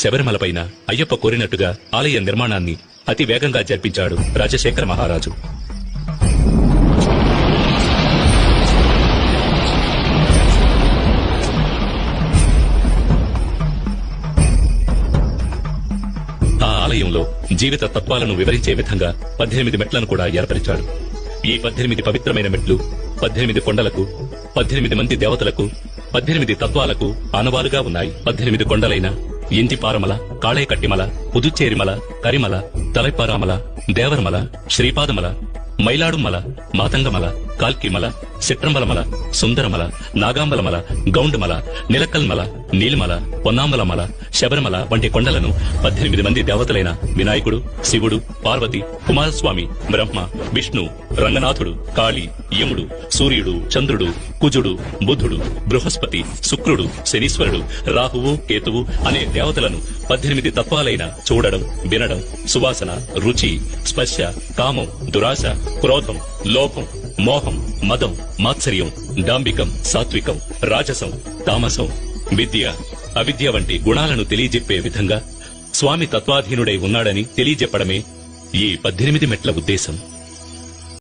శబరిమలపైన అయ్యప్ప కోరినట్టుగా ఆలయ నిర్మాణాన్ని అతి వేగంగా జరిపించాడు రాజశేఖర మహారాజు. ఆ ఆలయంలో జీవిత తత్వాలను వివరించే విధంగా 18 మెట్లను కూడా ఏర్పరిచాడు. ఈ 18 పవిత్రమైన మెట్లు 18 కొండలకు, 18 మంది దేవతలకు, 18 తత్వాలకు ఆనవాలుగా ఉన్నాయి. 18 కొండలైన ఇంటిపారమల, కాళేకట్టిమల, పుదుచ్చేరిమల, కరిమల, తలైపారామల, దేవరమల, శ్రీపాదమల, మైలాడుమల, మాతంగమల, కాల్కిమల, సిట్రంబలమల, సుందరమల, నాగాంబలమల, గౌండమల, నిలకల్మల, నీలిమల, పొన్నాంబలమల, శబరిమల వంటి కొండలను 18 మంది దేవతలైన వినాయకుడు, శివుడు, పార్వతి, కుమారస్వామి, బ్రహ్మ, విష్ణు, రంగనాథుడు, కాళీ, యముడు, సూర్యుడు, చంద్రుడు, కుజుడు, బుధుడు, బృహస్పతి, శుక్రుడు, శనీశ్వరుడు, రాహువు, కేతువు అనే దేవతలను 18 తత్వాలైన చూడడం, వినడం, సువాసన, రుచి, స్పర్శ, కామం, దురాశ, క్రోధం, లోభం, మోహం, మదం, మాత్సర్యం, డాంబికం, సాత్వికం, రాజసం, తామసం, విద్య, అవిద్య వంటి గుణాలను తెలియజెప్పే విధంగా స్వామి తత్వాధీనుడై ఉన్నాడని తెలియజెప్పడమే ఈ 18 మెట్ల ఉద్దేశం.